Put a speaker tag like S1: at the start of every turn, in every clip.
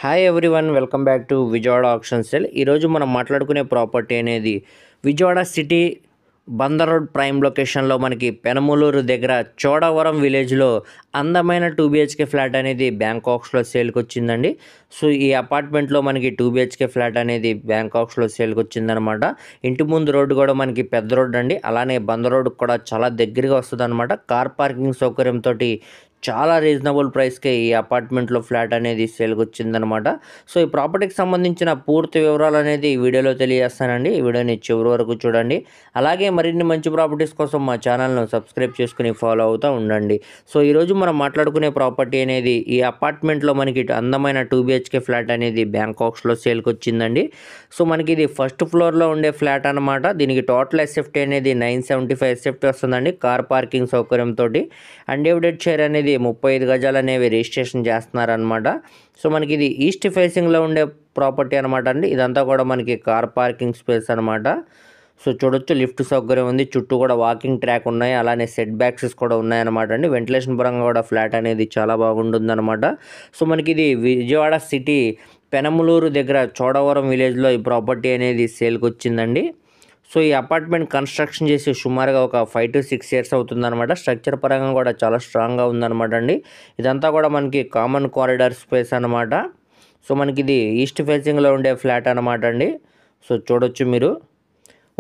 S1: Hi everyone, welcome back to Vijayawada option cell. ఈరోజు మనం మాట్లాడుకునే ప్రాపర్టీ అనేది Vijayawada city Bandar road prime లొకేషన్లో మనకి పెనమలూరు దగ్గర చోడవరం విలేజ్లో అందమైన 2 BHK ఫ్లాట్ అనేది బ్యాంకాక్స్లో సేల్కి వచ్చిందండి. సో ఈ అపార్ట్మెంట్లో మనకి 2 BHK ఫ్లాట్ అనేది బ్యాంకాక్స్లో సేల్కి వచ్చిందనమాట. ఇంటి ముందు రోడ్డు కూడా మనకి పెద్ద రోడ్డు అండి. అలానే బందర్ రోడ్డుకు కూడా చాలా దగ్గరగా వస్తుంది అనమాట. కార్ పార్కింగ్ సౌకర్యంతో చాలా రీజనబుల్ ప్రైస్కే ఈ అపార్ట్మెంట్లో ఫ్లాట్ అనేది సేల్కి వచ్చిందనమాట. సో ఈ ప్రాపర్టీకి సంబంధించిన పూర్తి వివరాలు అనేది ఈ వీడియోలో తెలియజేస్తానండి. ఈ వీడియోని చివరి వరకు చూడండి. అలాగే మరిన్ని మంచి ప్రాపర్టీస్ కోసం మా ఛానల్ను సబ్స్క్రైబ్ చేసుకుని ఫాలో అవుతూ ఉండండి. సో ఈరోజు మనం మాట్లాడుకునే ప్రాపర్టీ అనేది ఈ అపార్ట్మెంట్లో మనకి అందమైన 2 BHK ఫ్లాట్ అనేది బ్యాంకాక్స్లో సేల్కి వచ్చిందండి. సో మనకి ఇది ఫస్ట్ ఫ్లోర్లో ఉండే ఫ్లాట్ అనమాట. దీనికి టోటల్ ఎస్ఎఫ్టీ అనేది 975 ఎస్ఎఫ్టీ వస్తుందండి. కార్ పార్కింగ్ సౌకర్యంతో అన్డివైడెడ్ షేర్ అనేది 35 గజాలు అనేవి రిజిస్ట్రేషన్ చేస్తున్నారనమాట. సో మనకి ఇది ఈస్ట్ ఫేసింగ్లో ఉండే ప్రాపర్టీ అనమాట అండి. ఇదంతా కూడా మనకి కార్ పార్కింగ్ స్పేస్ అనమాట. సో చూడొచ్చు, లిఫ్ట్ సౌకర్యం ఉంది, చుట్టూ కూడా వాకింగ్ ట్రాక్ ఉన్నాయి, అలానే సెట్ బ్యాక్సెస్ కూడా ఉన్నాయన్నమాట అండి. వెంటిలేషన్ పరంగా కూడా ఫ్లాట్ అనేది చాలా బాగుంటుందన్నమాట. సో మనకి ఇది విజయవాడ సిటీ పెనమలూరు దగ్గర చోడవరం విలేజ్లో ఈ ప్రాపర్టీ అనేది సేల్కి వచ్చిందండి. సో ఈ అపార్ట్మెంట్ కన్స్ట్రక్షన్ చేసి సుమారుగా ఒక 5 to 6 years అవుతుందన్నమాట. స్ట్రక్చర్ పరంగా కూడా చాలా స్ట్రాంగ్గా ఉందన్నమాట అండి. ఇదంతా కూడా మనకి కామన్ కారిడార్ స్పేస్ అనమాట. సో మనకి ఇది ఈస్ట్ ఫేసింగ్లో ఉండే ఫ్లాట్ అనమాట అండి. సో చూడొచ్చు మీరు,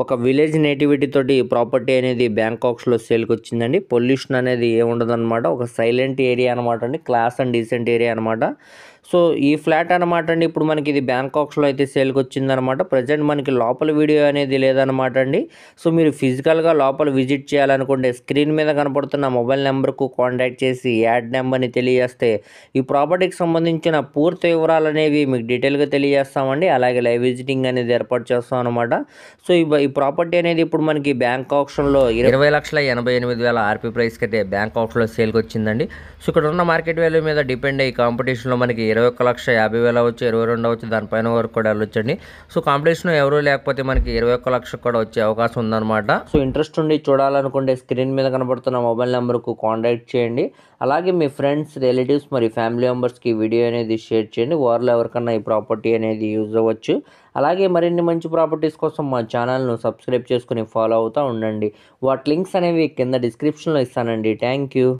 S1: ఒక విలేజ్ నేటివిటీ తోటి ప్రాపర్టీ అనేది బ్యాంకాక్స్లో సేల్కి వచ్చిందండి. పొల్యూషన్ అనేది ఏముండదు అనమాట. ఒక సైలెంట్ ఏరియా అనమాట అండి, క్లాస్ అండ్ డీసెంట్ ఏరియా అనమాట. సో ఈ ఫ్లాట్ అనమాట అండి ఇప్పుడు మనకి ఇది బ్యాంకాక్స్లో అయితే సేల్కి వచ్చిందనమాట. ప్రజెంట్ మనకి లోపల వీడియో అనేది లేదనమాట అండి. సో మీరు ఫిజికల్గా లోపల విజిట్ చేయాలనుకుంటే స్క్రీన్ మీద కనపడుతున్న మొబైల్ నెంబర్కు కాంటాక్ట్ చేసి యాడ్ నెంబర్ని తెలియజేస్తే ఈ ప్రాపర్టీకి సంబంధించిన పూర్తి వివరాలు అనేవి మీకు డీటెయిల్గా తెలియజేస్తామండి. అలాగే లైవ్ విజిటింగ్ అనేది ఏర్పాటు చేస్తాం అనమాట. సో ఈ ప్రాపర్టీ అనేది ఇప్పుడు మనకి బ్యాంక్ ఆప్షన్లో 20,88,000 ఆర్పీ ప్రైస్కి అయితే బ్యాంక్ ఆప్షన్లో సేల్కి వచ్చిందండి. సో ఇక్కడ ఉన్న మార్కెట్ వాల్యూ మీద డిపెండ్ అయ్యి కాంపిటీషన్లో మనకి 21,50,000 అవచ్చు, 22 అవచ్చు, దానిపైన వరకు కూడా వెళ్ళొచ్చండి. సో కాంపిటీషన్ ఎవరు లేకపోతే మనకి 21 లక్షలకు కూడా వచ్చే అవకాశం ఉందన్నమాట. సో ఇంట్రెస్ట్ ఉండి చూడాలనుకుంటే స్క్రీన్ మీద కనబడుతున్న మొబైల్ నెంబర్కు కాంటాక్ట్ చేయండి. అలాగే మీ ఫ్రెండ్స్, రిలేటివ్స్ మరి ఫ్యామిలీ మెంబర్స్కి వీడియో అనేది షేర్ చేయండి. వారిలో ఎవరికన్నా ఈ ప్రాపర్టీ అనేది యూజ్ అవ్వచ్చు. అలాగే మరిన్ని మంచి ప్రాపర్టీస్ కోసం మా ఛానల్ను సబ్స్క్రైబ్ చేసుకుని ఫాలో అవుతూ ఉండండి. వాటి లింక్స్ అనేవి కింద డిస్క్రిప్షన్లో ఇస్తానండి. Thank you.